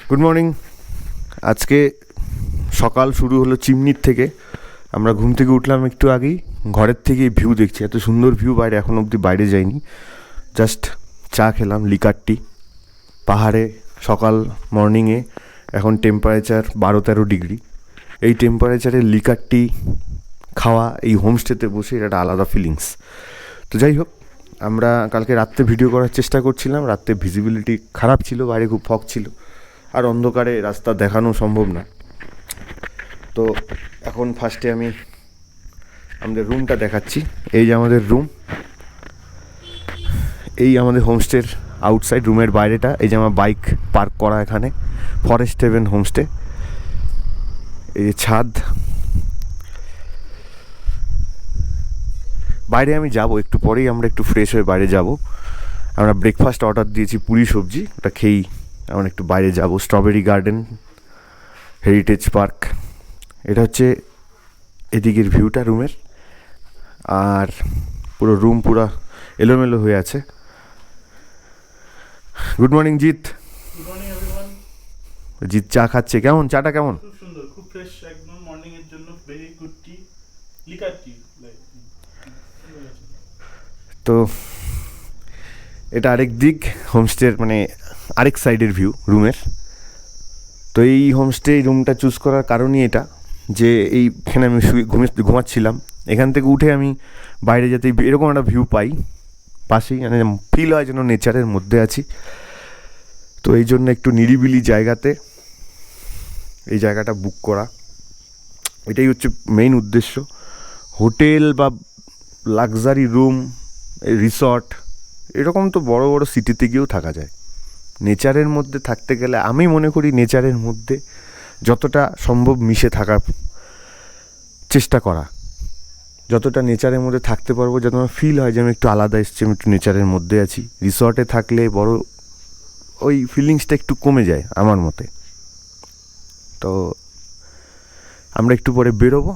Good morning. আজকে সকাল শুরু হলো চিমনির থেকে। আমরা ঘুম থেকে উঠলাম একটু আগেই, ঘরের থেকে ভিউ দেখছি, এত সুন্দর ভিউ বাইরে। এখন অবধি বাইরে যাইনি, জাস্ট চা খেলাম লিকার টি পাহাড়ে সকাল মর্নিংয়ে। এখন টেম্পারেচার 12-13 ডিগ্রি। এই টেম্পারেচারে লিকার টি খাওয়া এই হোমস্টেতে বসে এটা একটা আলাদা ফিলিংস। তো যাই হোক, আমরা কালকে রাত্রে ভিডিও করার চেষ্টা করছিলাম। রাত্রে ভিজিবিলিটি খারাপ ছিল, বাইরে খুব ফগ ছিল, আর অন্ধকারে রাস্তা দেখানো সম্ভব না। তো এখন ফার্স্টে আমি আমাদের রুমটা দেখাচ্ছি। এই যে আমাদের রুম, এই আমাদের হোমস্টের আউটসাইড। রুমের বাইরেটা এই যে আমার বাইক পার্ক করা এখানে, ফরেস্ট হেভেন হোমস্টে। এই যে ছাদ, বাইরে আমি যাব একটু পরেই। আমরা একটু ফ্রেশ হয়ে বাইরে যাব। আমরা ব্রেকফাস্ট অর্ডার দিয়েছি, পুরি সবজি, ওটা খেয়েই আমরা একটু বাইরে যাব। স্ট্রবেরি গার্ডেন, হেরিটেজ পার্ক, এটা হচ্ছে এদিকের ভিউটা রুমের। আর পুরো রুম পুরো এলোমেলো হয়ে আছে। Good morning Jeet. Good morning everyone. Jeet চা খাচ্ছে। কেমন চাটা? কেমন? খুব সুন্দর, খুব ফ্রেশ একদম মর্নিং এর জন্য। ভেরি গুড টি, লিকার টি লাইক। তো এটা আরেক দিক হোমস্টের, মানে আরেক সাইডের ভিউ রুমের। তো এই হোমস্টে রুমটা চুজ করার কারণই এটা, যে এইখানে আমি ঘুমাচ্ছিলাম। এখান থেকে উঠে আমি বাইরে যেতে এরকম একটা ভিউ পাই পাশেই, মানে ফিল হয় যেন নেচারের মধ্যে আছি। তো এই জন্য একটু নিরিবিলি জায়গাতে এই জায়গাটা বুক করা, এটাই হচ্ছে মেইন উদ্দেশ্য। হোটেল বা লাক্সারি রুম, রিসর্ট, এরকম তো বড় বড় সিটিতে গিয়েও থাকা যায়। নেচারের মধ্যে থাকতে গেলে আমি মনে করি নেচারের মধ্যে যতটা সম্ভব মিশে থাকার চেষ্টা করা। যতটা নেচারের মধ্যে থাকতে পারবো, যাতে আমার ফিল হয় যে আমি একটু আলাদা এসেছি, আমি একটু নেচারের মধ্যে আছি। রিসর্টে থাকলে বড় ওই ফিলিংসটা একটু কমে যায় আমার মতে। তো আমরা একটু পরে বেরোবো,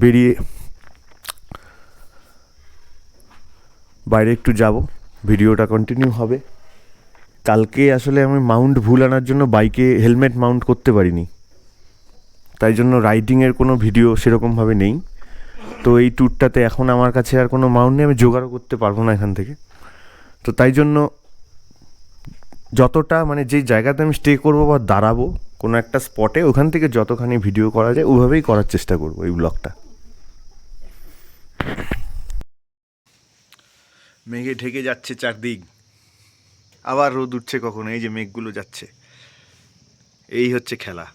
বেরিয়ে বাইরে একটু যাব, ভিডিওটা কন্টিনিউ হবে। কালকে আসলে আমি মাউন্ট ভুল আনার জন্য বাইকে হেলমেট মাউন্ট করতে পারিনি, তাই জন্য রাইডিংয়ের কোনো ভিডিও সেরকমভাবে নেই। তো এই ট্যুরটাতে এখন আমার কাছে আর কোনো মাউন্ট নেই, আমি জোগাড়ও করতে পারবো না এখান থেকে। তো তাই জন্য যতটা, মানে যেই জায়গাতে আমি স্টে করবো বা দাঁড়াবো কোনো একটা স্পটে, ওখান থেকে যতখানি ভিডিও করা যায় ওইভাবেই করার চেষ্টা করবো এই ব্লগটা। মেঘে ঢেকে যাচ্ছে চারদিক, আবার রোদ উঠছে কখনো। এই যে মেঘগুলো যাচ্ছে, এই হচ্ছে খেলা।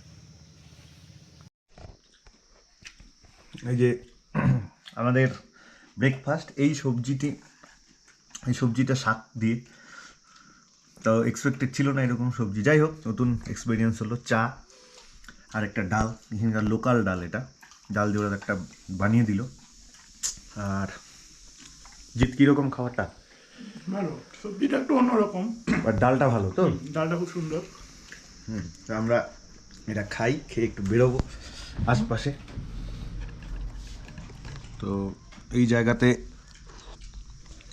এই যে আমাদের ব্রেকফাস্ট, এই সবজিটা শাক দিয়ে, তো এক্সপেক্টেড ছিল না এরকম সবজি। যাই হোক, নতুন এক্সপিরিয়েন্স হলো। চা আর একটা ডাল, এখানকার লোকাল ডাল, এটা ডাল দিয়ে ওরা একটা বানিয়ে দিল। আর জিত কীরকম খাবারটা? ভালো, সবজিটা একটু অন্যরকম, আর ডালটা ভালো তো? ডালটা খুব সুন্দর। তো আমরা এটা খাই, খেয়ে একটু বেরোবো আশপাশে। তো এই জায়গাতে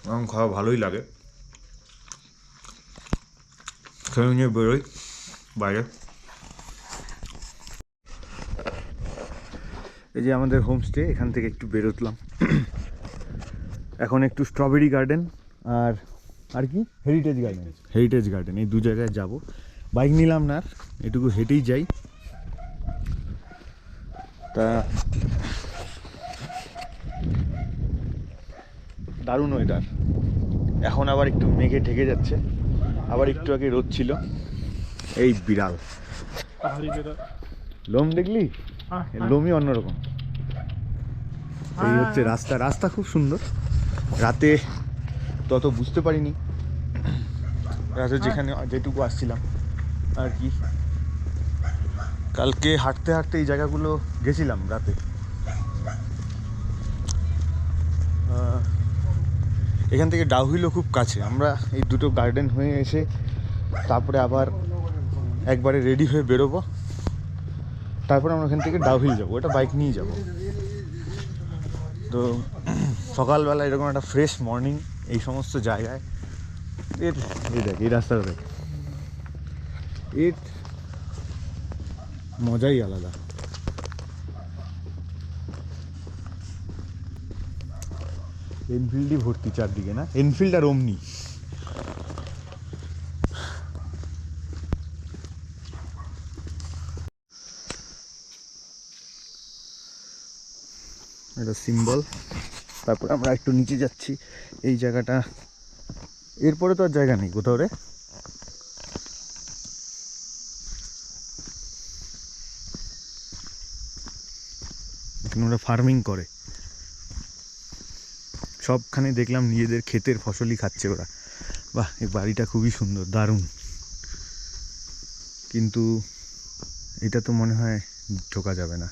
আমার খাওয়া ভালোই লাগে, খেয়ে নিয়ে বেরোই বাইরে। এই যে আমাদের হোমস্টে, এখান থেকে একটু বেরোতলাম। এখন একটু স্ট্রবেরি গার্ডেন আর কি হেরিটেজ গার্ডেন, এই দু জায়গায় যাব। বাইক নিলাম না, আর এটুকু হেঁটেই যাই। তা দারুণ ওয়েদার। এখন আবার একটু মেঘে ঢেকে যাচ্ছে, আবার একটু আগে রোদ ছিল। এই বিড়াল পাহাড়ি বেড়া, লোম দেখলি? লোমই অন্যরকম। এই হচ্ছে রাস্তা খুব সুন্দর। রাতে তত বুঝতে পারিনি, রাতে যেটুকু আসছিলাম আর কি। কালকে হাঁটতে হাঁটতে এই জায়গাগুলো গেছিলাম রাতে। এখান থেকে ডাউহিলও খুব কাছে। আমরা এই দুটো গার্ডেন হয়ে এসে তারপরে আবার একবারে রেডি হয়ে বেরোবো, তারপরে আমরা এখান থেকে ডাউহিল যাবো। এটা বাইক নিয়ে যাব। তো সকালবেলা এরকম একটা ফ্রেশ মর্নিং এই সমস্ত জায়গায়, এই দেখ এই রাস্তাটা দেখ, এর মজাই আলাদা। এনফিল্ডই ভর্তি চারদিকে, না এনফিল্ড আর ওমনি। এটা সিম্বল। তারপর আমরা একটু নিচে যাচ্ছি। এই জায়গাটা, এরপরে তো আর জায়গা নেই কোথাও রে। এখানে ওরা ফার্মিং করে, সবখানে দেখলাম নিজেদের ক্ষেতের ফসলই খাচ্ছে ওরা। বাহ, এই বাড়িটা খুবই সুন্দর, দারুণ। কিন্তু এটা তো মনে হয় ঢোকা যাবে না।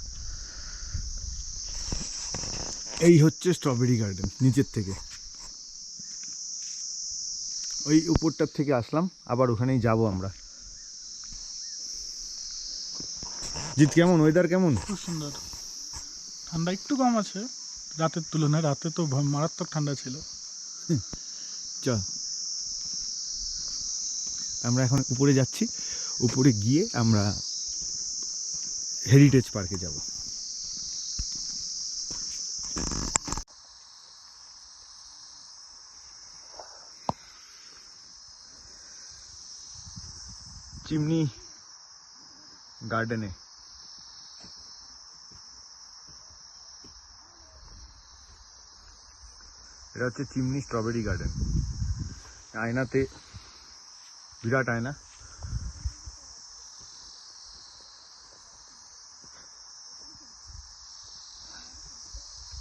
এই হচ্ছে স্ট্রবেরি গার্ডেন নিচের থেকে। ওই উপরটার থেকে আসলাম, আবার ওখানেই যাব আমরা। জিৎ, কেমন ওয়েদার? কেমন? খুব সুন্দর, ঠান্ডা একটু কম আছে রাতের তুলনায়। রাতে তো মারাত্মক ঠান্ডা ছিল। চল, আমরা এখন উপরে যাচ্ছি। উপরে গিয়ে আমরা হেরিটেজ পার্কে যাব। চিমনি গার্ডেনে এটা হচ্ছে চিমনি স্ট্রবেরি গার্ডেন। আয়নাতে, বিরাট আয়না।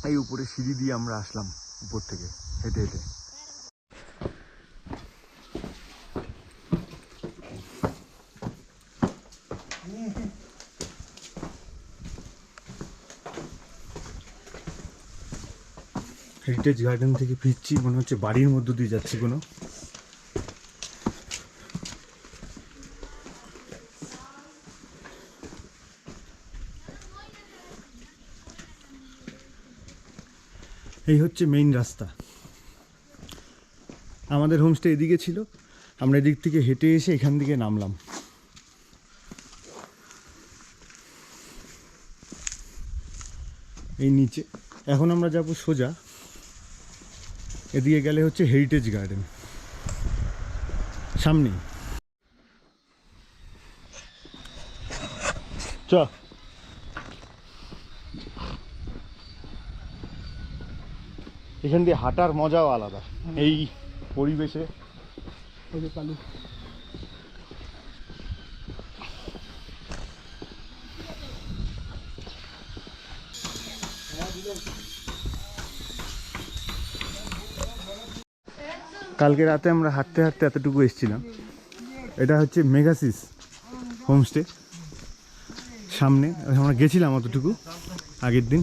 এই উপরে সিঁড়ি দিয়ে আমরা আসলাম, উপর থেকে হেঁটে হেঁটে। হেরিটেজ গার্ডেন থেকে ফিরছি, মনে হচ্ছে বাড়ির মধ্য দিয়ে যাচ্ছি কোনো। এই হচ্ছে মেইন রাস্তা। আমাদের হোমস্টে এদিকে ছিল, আমরা এদিক থেকে হেঁটে এসে এখান থেকে নামলাম। এই নিচে এখন আমরা যাব সোজা। এদিকে গেলে হচ্ছে হেরিটেজ গার্ডেন সামনে। চ, এখান দিয়ে হাঁটার মজাও আলাদা এই পরিবেশে। কালু কালকে রাতে আমরা হাঁটতে হাঁটতে এতটুকু এসেছিলাম। এটা হচ্ছে মেগাসিস হোমস্টে সামনে। আমরা গেছিলাম অতটুকু আগের দিন।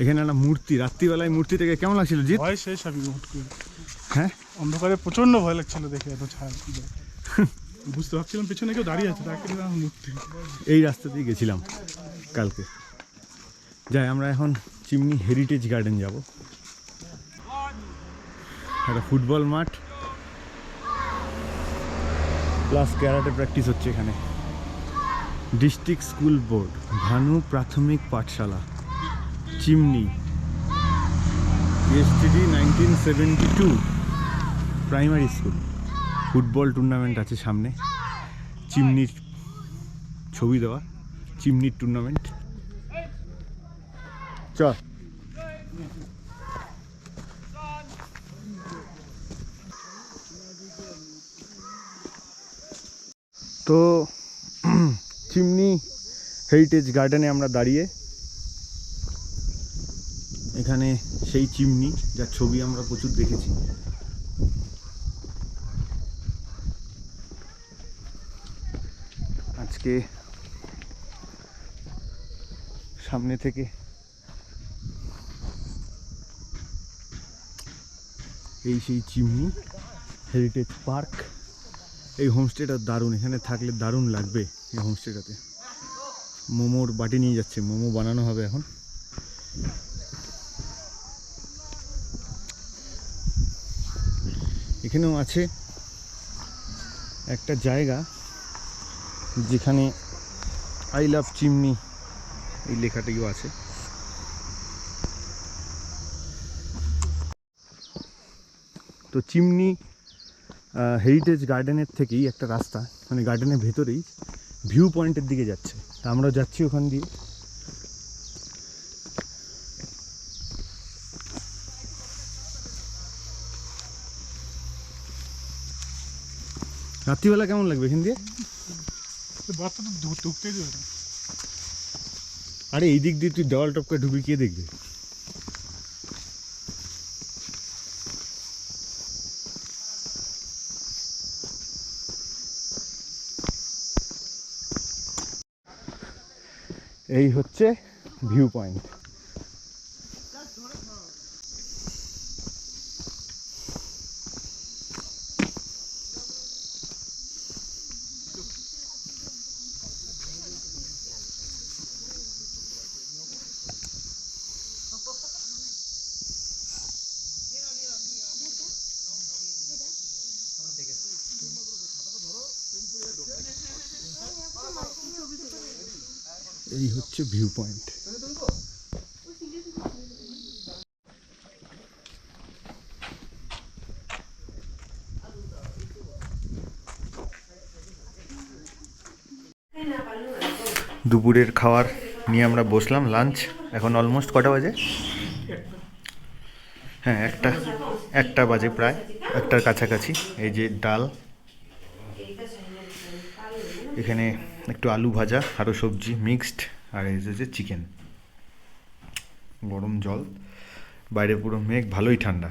এখানে একটা মূর্তি, রাত্রিবেলায় মূর্তিটাকে কেমন লাগছিল জিৎ? ভয় শেষ আমি হুট করে। হ্যাঁ, অন্ধকারে প্রচন্ড ভয় লাগছিল দেখে, এত ছায়া। বুঝতে পারছিলাম পেছনে কেউ দাঁড়িয়ে আছে, তাকে মূর্তি। এই রাস্তা দিয়ে গেছিলাম কালকে। যাই, আমরা এখন চিমনি হেরিটেজ গার্ডেন যাব। একটা ফুটবল মাঠ প্লাস ক্যারাটে প্র্যাকটিস হচ্ছে এখানে। ডিস্ট্রিক্ট স্কুল বোর্ড, ভানু প্রাথমিক পাঠশালা, chimney, STD 1972 primary school. Football tournament আছে সামনে, চিমনির ছবি দেওয়া, চিমনির টুর্নামেন্ট। চল, তো চিমনি হেরিটেজ গার্ডেনে আমরা দাঁড়িয়ে। এখানে সেই চিমনি যার ছবি আমরা প্রচুর দেখেছি। আজকে সামনে থেকে এই সেই চিমনি হেরিটেজ পার্ক। এই হোমস্টেটা দারুণ, এখানে থাকলে দারুণ লাগবে। এই হোমস্টেটাতে মোমোর বাটি নিয়ে যাচ্ছে, মোমো বানানো হবে এখন। এখানেও আছে একটা জায়গা যেখানে আই লাভ চিমনি এই লেখাটিও আছে। তো চিমনি হেরিটেজ গার্ডেনের থেকেই একটা রাস্তা, মানে গার্ডেনের ভেতরেই ভিউ পয়েন্টের দিকে যাচ্ছে। তা আমরা যাচ্ছি ওখান দিয়ে। রাত্রিবেলা কেমন লাগবে এখান দিয়ে? বাচ্চা তো ঢুকতেই দেবে না। আরে এই দিক দিয়ে তুই দেওয়াল টপকে ঢুবি কে দেখবে? এই হচ্ছে ভিউ পয়েন্ট। এই হচ্ছে ভিউ পয়েন্ট। দুপুরের খাবার নিয়ে আমরা বসলাম, লাঞ্চ। এখন অলমোস্ট কটা বাজে? হ্যাঁ, একটা বাজে, প্রায় একটার কাছাকাছি। এই যে ডাল, এখানে একটু আলু ভাজা, আরও সবজি মিক্সড, আর এই যে চিকেন, গরম জল, বাইরে পুরো মেঘ, ভালোই ঠান্ডা।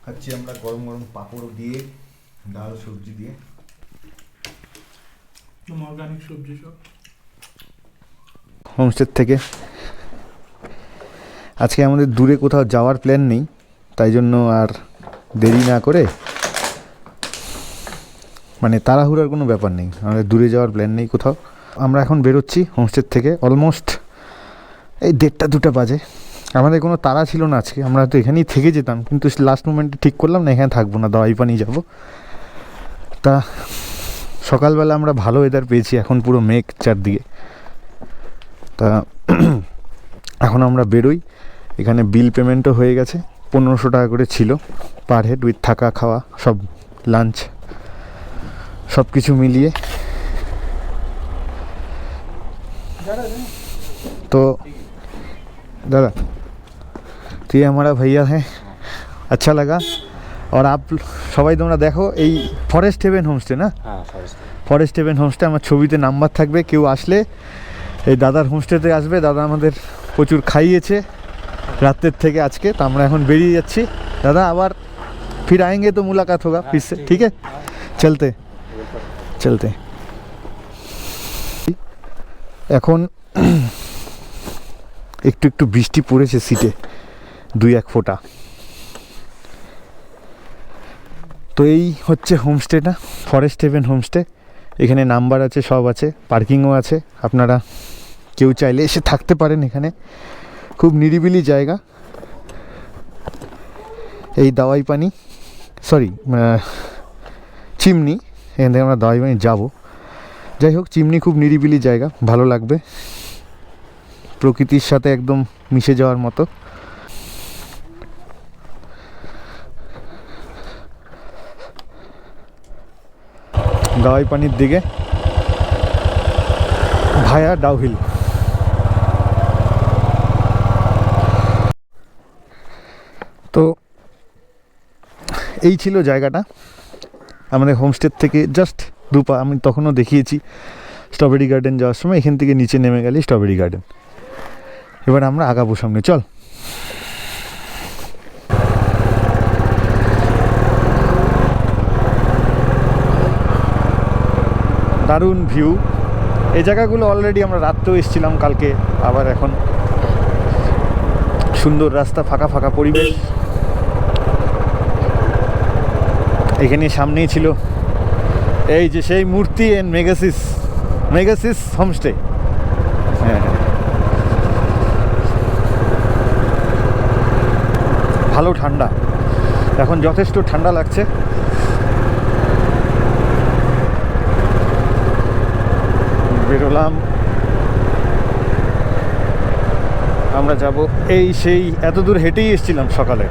খাচ্ছি আমরা গরম গরম পাঁপড় দিয়ে, ডাল, সবজি দিয়ে। অর্গানিক সবজি সব। হোমস্টে থেকে আজকে আমাদের দূরে কোথাও যাওয়ার প্ল্যান নেই, তাই জন্য আর দেরি না করে, মানে তাড়াহুড়ার কোনো ব্যাপার নেই, আমাদের দূরে যাওয়ার প্ল্যান নেই কোথাও। আমরা এখন বেরোচ্ছি হোমস্টে থেকে। অলমোস্ট এই 1:30-2টা বাজে। আমাদের কোনো তাড়া ছিল না আজকে, আমরা তো এখানেই থেকে যেতাম, কিন্তু লাস্ট মোমেন্টে ঠিক করলাম না, এখানে থাকবো না, দাওয়াই পানি যাবো। তা সকালবেলা আমরা ভালো ওয়েদার পেয়েছি, এখন পুরো মেঘ চারদিকে। তা এখন আমরা বেরোই। এখানে বিল পেমেন্টও হয়ে গেছে, 1500 টাকা করে ছিল পার হেড, উইথ থাকা খাওয়া সব, লাঞ্চ সব কিছু मिलिए। तो दादा, तो ये हमारा भैया है, अच्छा लगा। और आप সবাই তোমরা দেখো, এই ফরেস্ট হেভেন হোমস্টে না? হ্যাঁ, ফরেস্ট হেভেন হোমস্টে। আমার ছবিতে নাম্বার থাকবে, কেউ আসলে এই দাদার হোমস্টেতে আসবে। দাদা আমাদের প্রচুর খাইয়েছে রাতের থেকে আজকে। তো আমরা এখন বেরিয়ে যাচ্ছি। দাদা আবার फिर आएंगे तो मुलाकात होगा फिर से, ठीक है? चलते चलते। এখন একটু একটু বৃষ্টি পড়েছে সিটে, 2-1 ফোঁটা। তো এই হচ্ছে হোমস্টেটা, ফরেস্ট হেভেন হোমস্টে। এখানে নাম্বার আছে, সব আছে, পার্কিংও আছে। আপনারা কেউ চাইলে এসে থাকতে পারেন এখানে। খুব নিরিবিলি জায়গা। এই দাওয়াই পানি, সরি চিমনি, এখান থেকে আমরা দাওয়াই পানি যাবো। যাই হোক, চিমনি খুব নিরিবিলি জায়গা, ভালো লাগবে, প্রকৃতির সাথে একদম মিশে যাওয়ার মতো। দাওয়াই পানির দিকে ভায়া ডাউহিল। তো এই ছিল জায়গাটা আমাদের হোমস্টের থেকে জাস্ট 2 পা। আমি তখনও দেখিয়েছি স্ট্রবেরি গার্ডেন যাওয়ার সময়, এখান থেকে নিচে নেমে গেলে স্ট্রবেরি গার্ডেন। এবার আমরা আগাবো সামনে, চল। দারুণ ভিউ। এই জায়গাগুলো অলরেডি আমরা রাত্রেও এসেছিলাম কালকে, আবার এখন সুন্দর রাস্তা, ফাঁকা ফাঁকা পরিবেশ। এখানে সামনেই ছিল এই যে সেই মূর্তি এন্ড মেগাসিস হোমস্টে। হ্যাঁ, ভালো ঠান্ডা, এখন যথেষ্ট ঠান্ডা লাগছে। বেরোলাম, আমরা যাব এই সেই এত দূর হেঁটেই এসেছিলাম সকালে।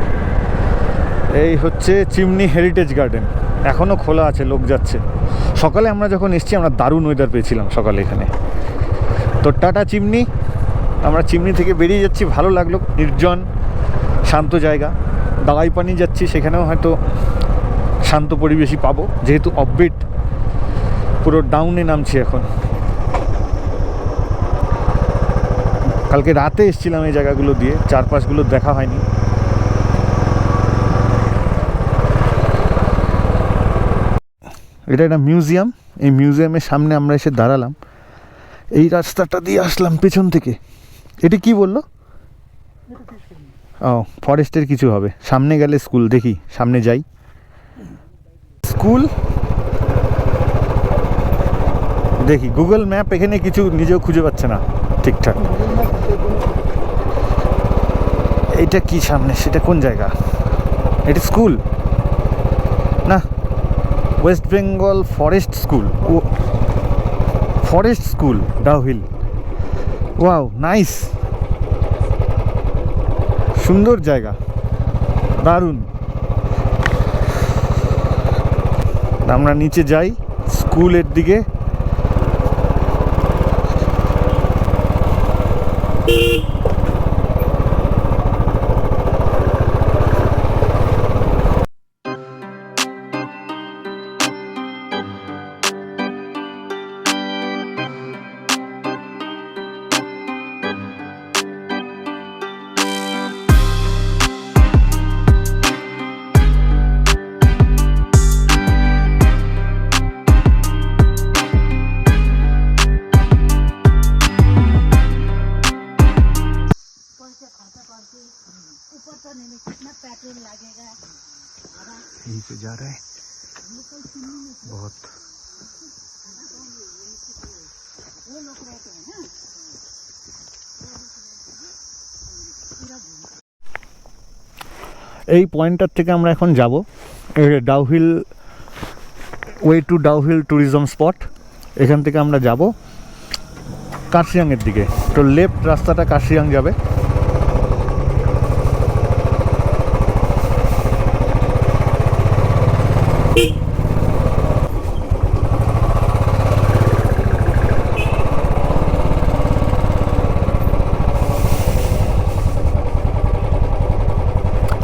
এই হচ্ছে চিমনি হেরিটেজ গার্ডেন, এখনও খোলা আছে, লোক যাচ্ছে। সকালে আমরা যখন এসেছি আমরা দারুণ ওয়েদার পেয়েছিলাম সকালে এখানে। তো টাটা চিমনি, আমরা চিমনি থেকে বেরিয়ে যাচ্ছি, ভালো লাগলো, নির্জন শান্ত জায়গা। দাওয়াই পানি যাচ্ছি, সেখানেও হয়তো শান্ত পরিবেশই পাবো, যেহেতু অফবিট পুরো ডাউনে নামছি এখন। কালকে রাতে এসেছিলাম এই জায়গাগুলো দিয়ে, চারপাশগুলো দেখা হয়নি। এটা একটা মিউজিয়াম, এই মিউজিয়ামের সামনে আমরা এসে দাঁড়ালাম। এই রাস্তাটা দিয়ে আসলাম পেছন থেকে। এটা কি বললো? ও, ফরেস্টের কিছু হবে। সামনে গেলে স্কুল, দেখি সামনে যাই। স্কুল দেখি, গুগল ম্যাপ এখানে কিছু নিজেও খুঁজে পাচ্ছে না ঠিকঠাক। এইটা কি সামনে, সেটা কোন জায়গা? এটা স্কুল না, ওয়েস্ট বেঙ্গল ফরেস্ট স্কুল। ও, forest school Dowhill. Wow, nice, সুন্দর জায়গা, দারুণ। আমরা নিচে যাই স্কুলের দিকে। ऊपर चढ़ने में कितना पेट्रोल लगेगा? यहीं से जा रहे हैं बहुत। वो लोग रहते हैं ना। এই পয়েন্টটার থেকে আমরা এখন যাব Dowhill, way to Dowhill tourism spot. এখান থেকে আমরা যাব কার্শিয়াংয়ের দিকে। তো লেফট রাস্তাটা কার্শিয়াং যাবে।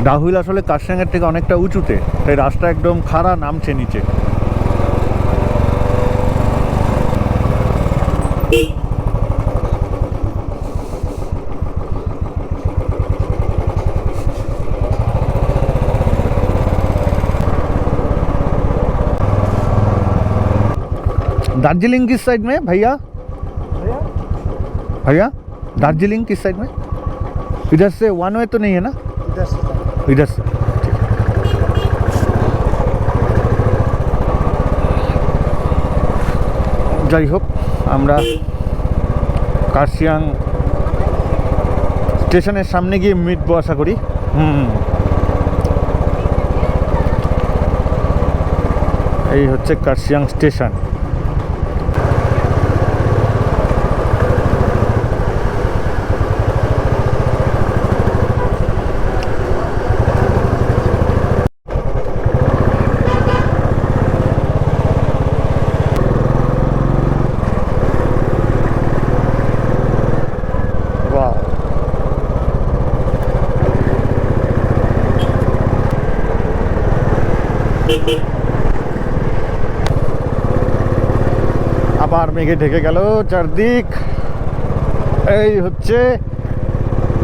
ডাউহিল আসলে কার্শিয়াংয়ের থেকে অনেকটা উঁচুতে, তাই রাস্তা একদম খাড়া, নামছে নিচে। दार्जिलिंग किस साइड में भैया? भैया दार्जिलिंग किस साइड में? इधर से वन वे तो नहीं है ना? इधर से যাই হোক, আমরা কার্শিয়াং স্টেশনের সামনে গিয়ে মিটবো আশা করি। এই হচ্ছে কার্শিয়াং স্টেশন। আবার মেঘে ঢেকে গেল চারদিক। এই হচ্ছে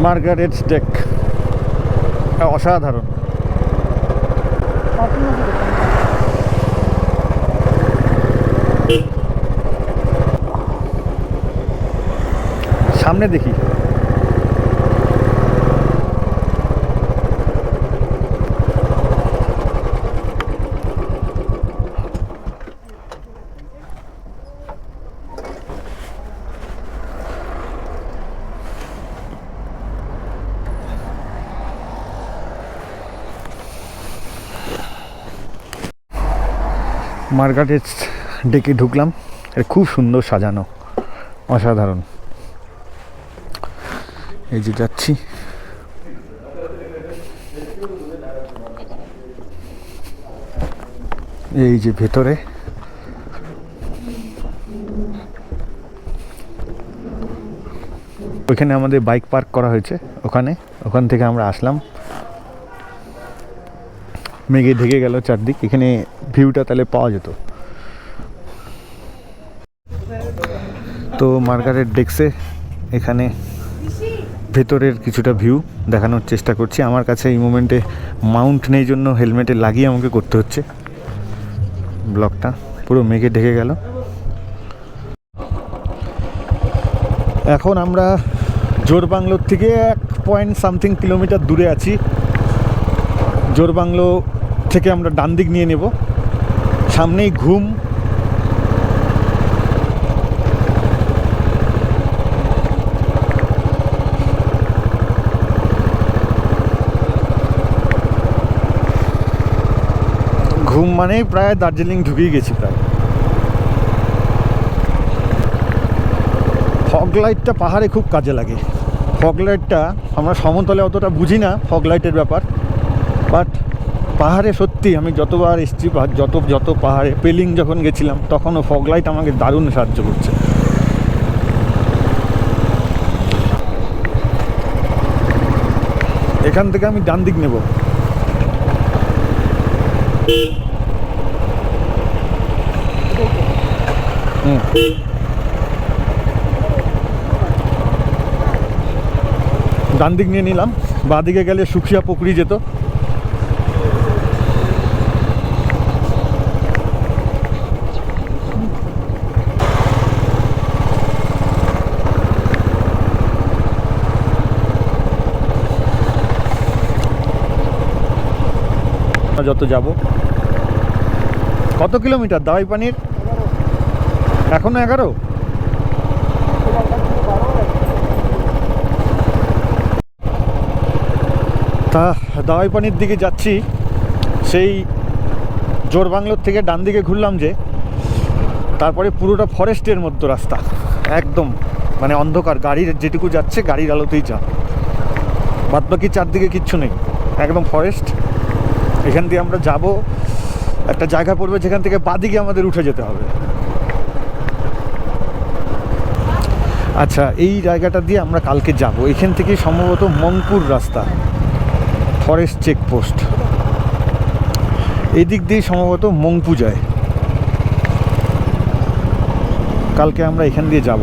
মার্গারেটস ডেক, অসাধারণ। সামনে দেখি, মার্কেটের ডেকে ঢুকলাম, এটা খুব সুন্দর সাজানো, অসাধারণ। এই যে যাচ্ছি, এই যে ভেতরে ওইখানে আমাদের বাইক পার্ক করা হয়েছে, ওখান থেকে আমরা আসলাম। মেঘে ঢেকে গেল চারদিক, এখানে ভিউটা তাহলে পাওয়া যেত। তো মার্গারেট ডেক্সে এখানে ভেতরের কিছুটা ভিউ দেখানোর চেষ্টা করছি। আমার কাছে এই মোমেন্টে মাউন্ট নেই জন্য হেলমেটে লাগিয়ে আমাকে করতে হচ্ছে ব্লগটা। পুরো মেঘে ঢেকে গেল। এখন আমরা জোরবাংলোর থেকে 1 কিলোমিটার দূরে আছি। জোরবাংলো থেকে আমরা ডান দিক নিয়ে নেব, সামনেই ঘুম। ঘুম মানেই প্রায় দার্জিলিং ঢুকিয়ে গেছি প্রায়। ফগ লাইটটা পাহাড়ে খুব কাজে লাগে। ফগ লাইটটা আমরা সমতলে অতটা বুঝি না ফগ লাইটের ব্যাপার, বাট পাহাড়ে সত্যি আমি যতবার এসেছি, যত পাহাড়ে পেলিং যখন গেছিলাম তখনও ফগ লাইট আমাকে দারুণ সাহায্য করছে। এখান থেকে আমি ডান দিক নেব। ডান দিক নিয়ে নিলাম, বাঁ দিকে গেলে সুখিয়া পুকুরি যেত। যত যাব। কত কিলোমিটার দাওয়াই পানির? এখনো 11। তা দাওয়াই পানির দিকে যাচ্ছি। সেই জোরবাংলোর থেকে ডান দিকে ঘুরলাম যে, তারপরে পুরোটা ফরেস্টের মধ্যে রাস্তা, একদম মানে অন্ধকার। গাড়ির যেটুকু যাচ্ছে গাড়ির আলোতেই যা, বাদ বাকি চারদিকে কিচ্ছু নেই, একদম ফরেস্ট। এখান দিয়ে আমরা যাব, একটা জায়গা পড়বে যেখান থেকে বাদিকে আমাদের উঠে যেতে হবে। আচ্ছা, এই জায়গাটা দিয়ে আমরা কালকে যাব। এখান থেকে সম্ভবত মংপুর রাস্তা, ফরেস্ট চেকপোস্ট, এই দিক দিয়ে সম্ভবত মংপু যায়। কালকে আমরা এখান দিয়ে যাব।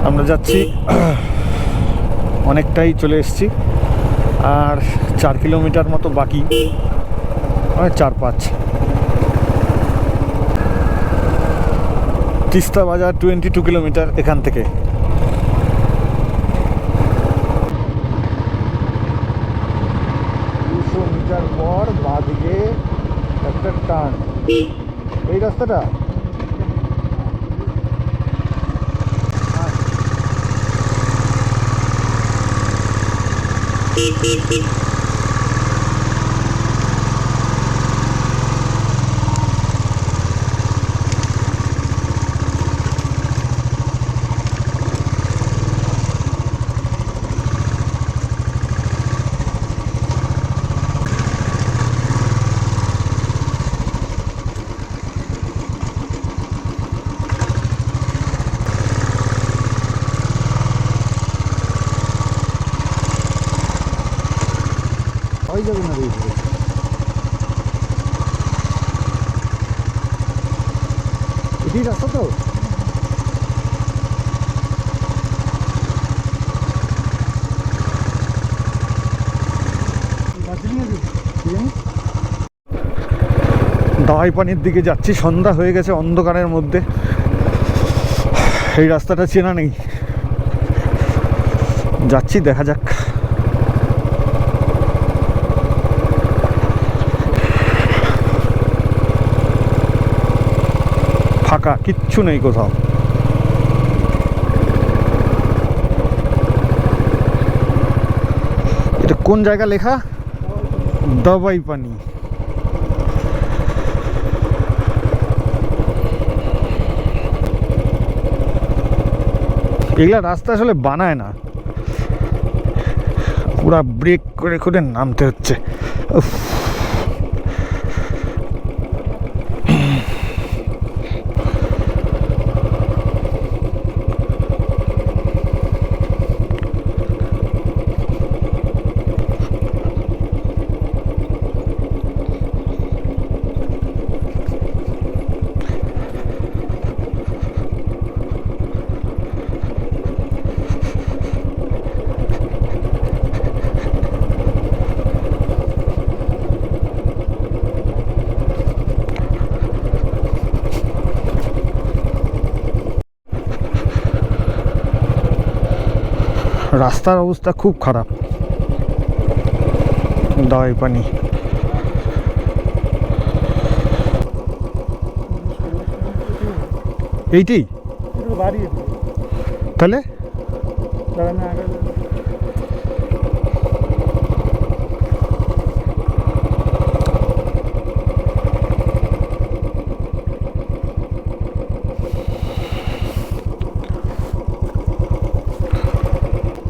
আমরা যাচ্ছি, অনেকটাই চলে এসেছি, আর 4 কিলোমিটার মতো বাকি, 4-5। তিস্তা বাজার 22 কিলোমিটার এখান থেকে। মিটার পর বাঁদিকে একটা টার্ন, এই রাস্তাটা। হয়ে যাবে না, এটি রাস্তা তো। দাওয়াই পানির দিকে যাচ্ছি, সন্ধ্যা হয়ে গেছে, অন্ধকারের মধ্যে। এই রাস্তাটা চেনা নেই, যাচ্ছি, দেখা যাক। ফাঁকা, কিচ্ছু নেই কোথাও। এটা কোন জায়গা লেখা? দাবাই পানি। এগুলা রাস্তা আসলে বানায় না, পুরা ব্রেক করে করে নামতে হচ্ছে। উফ। রাস্তার অবস্থা খুব খারাপ, দাওয়াই পানি। এইটাই একটু বাড়িয়ে দিই, তাহলে দাঁড়া না আগে।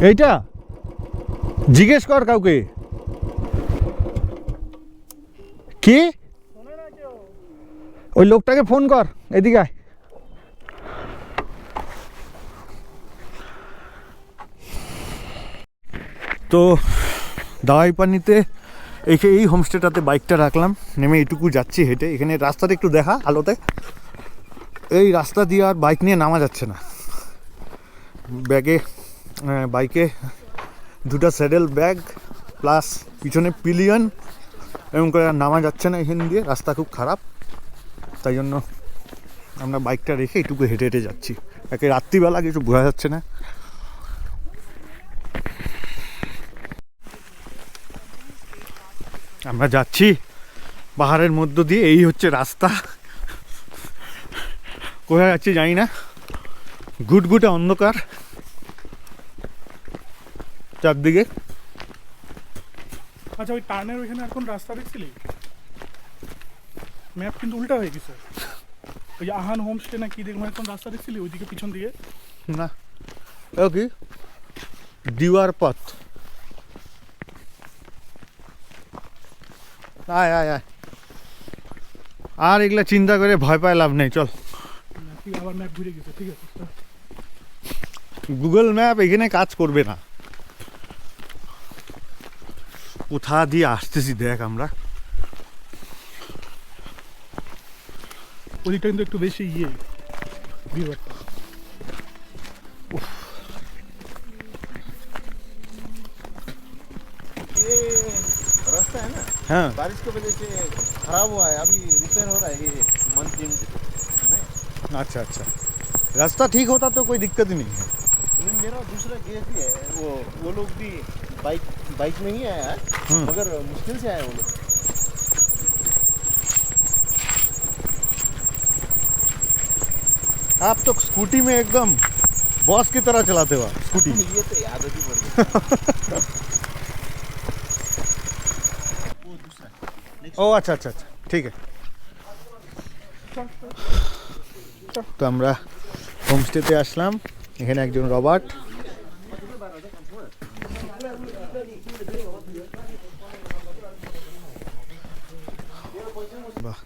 এইটা জিজ্ঞেস কর কাউকে। কি ওই লোকটাকে ফোন কর, এদিকে আয়। তো দাওয়াই পানিতে এই হোমস্টেটাতে বাইকটা রাখলাম, নেমে এইটুকু যাচ্ছি হেঁটে। এখানে রাস্তাটা একটু দেখা আলোতে, এই রাস্তা দিয়ে আর বাইক নিয়ে নামা যাচ্ছে না। ব্যাগে বাইকে দুটো স্যাডেল ব্যাগ প্লাস পিছনে পিলিয়ন, এরকম করে আর নামা যাচ্ছে না এখান দিয়ে, রাস্তা খুব খারাপ। তাই জন্য আমরা বাইকটা রেখে এইটুকু হেঁটে হেঁটে যাচ্ছি। একে রাত্রিবেলা কিছু বোঝা যাচ্ছে না। আমরা যাচ্ছি পাহাড়ের মধ্য দিয়ে, এই হচ্ছে রাস্তা। কোথায় যাচ্ছি জানি না, ঘুটঘুটে অন্ধকার চারদিকে। আচ্ছা, ওই টার্নের ওইখানে এখন রাস্তা দেখছিলি? ম্যাপ কিন্তু উল্টা হয়ে গেছে। ওই যে আহান হোমস্টে না কি দেখবো, এখন রাস্তা দেখছিলি ওইদিকে পিছন দিকে? না ও কি দিওয়ার পথ। আয় আয় আয়, আর এগুলা চিন্তা করে ভয় পায় লাভ নেই, চল। তুই আবার ম্যাপ ঘুরে গেছে, ঠিক আছে। গুগল ম্যাপ এখানে কাজ করবে না। কোথা দিয়ে আসতেছি দেখ আমরা। ওদিকটা কিন্তু একটু বেশি ভিউয়ারটা। ये रास्ता है ना, हाँ बारिश की वजह से खराब हुआ है, अभी रिपेयर हो रहा है ये मंथ एंड में। अच्छा अच्छा, रास्ता ठीक होता तो कोई दिक्कत ही नहीं है। लेकिन मेरा दूसरा केस भी है, वो लोग भी बाइक में ही आया है, मगर मुश्किल से आए वो लोग। आप तो स्कूटी में एकदम बॉस की तरह चलाते हो स्कूटी। ये तो आदत ही पड़ गई। वो दूसरा ও আচ্ছা আচ্ছা আচ্ছা, ঠিক আছে। তো আমরা হোমস্টেতে আসলাম, এখানে একজন রবার্ট। বাহ,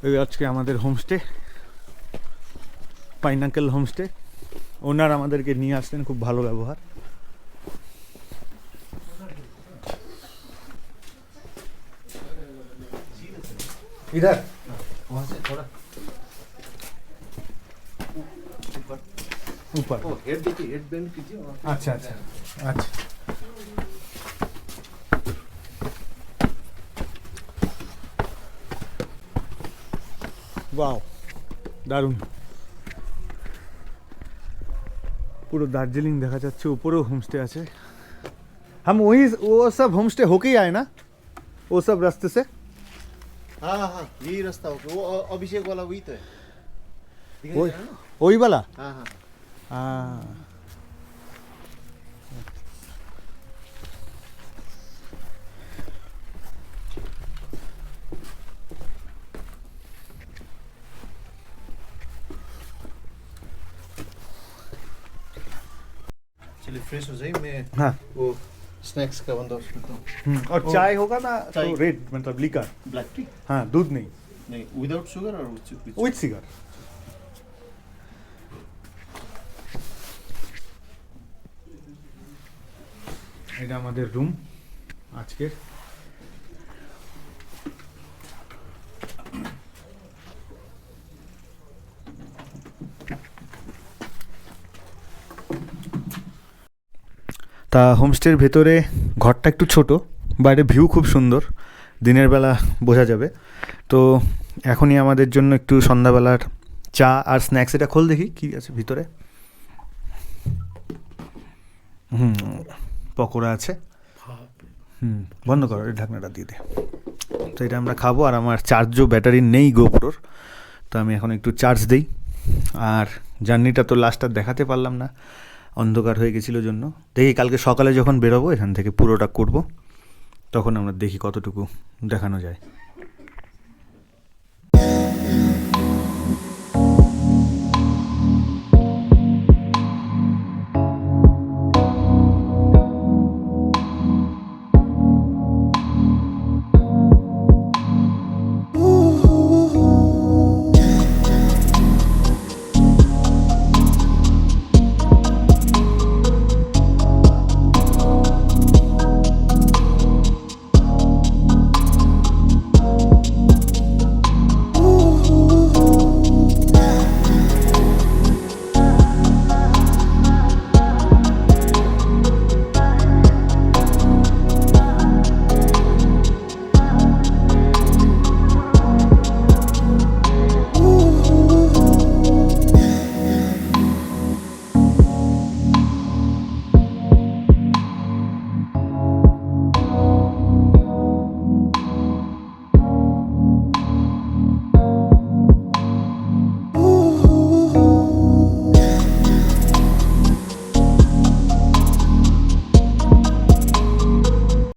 এই আজকে আমাদের হোমস্টে, পাইনাকেল হোমস্টে। ওনার আমাদেরকে নিয়ে আসলেন, খুব ভালো ব্যবহার। इधर वहाँ से थोड़ा ऊपर। हेड देखिए, हेड बेंड कीजिए। अच्छा अच्छा अच्छा। वाओ, দারুণ। পুরো দার্জিলিং দেখা যাচ্ছে, উপরেও হোমস্টে আছে। हम वही वो सब होमस्टे होके ही आए ना, वो सब रास्ते से। हाँ हाँ, यही रास्ता होगा, वो अभिषेक वाला वही तो है। दिखाई वही दे रहा है ना? वही वाला। हाँ हाँ। हाँ चलिए फ्रेश हो जाइए मैं हाँ वो स्नैक्स का बंदोबस्त करता हूँ और चाय होगा ना तो चाय। रेड मतलब लिकर ब्लैक टी हाँ दूध नहीं नहीं विदाउट शुगर और উইথ সিগার এটা আমাদের রুম আজকের তা হোমস্টের ভেতরে ঘরটা একটু ছোট বাইরে ভিউ খুব সুন্দর দিনের বেলা বোঝা যাবে তো এখনই আমাদের জন্য একটু সন্ধ্যাবেলার চা আর স্ন্যাক্স এটা খোল দেখি কী আছে ভিতরে পকোড়া আছে বন্ধ করো এই ঢাকনাটা দিয়ে দে তো এটা আমরা খাবো আর আমার চার্জও ব্যাটারি নেই গোপ্রোর তো আমি এখন একটু চার্জ দিই আর জার্নিটা তো লাস্টটা দেখাতে পারলাম না অন্ধকার হয়ে গেছিলো জন্য দেখি কালকে সকালে যখন বেরোবো এখান থেকে পুরোটা করব তখন আমরা দেখি কতটুকু দেখানো যায়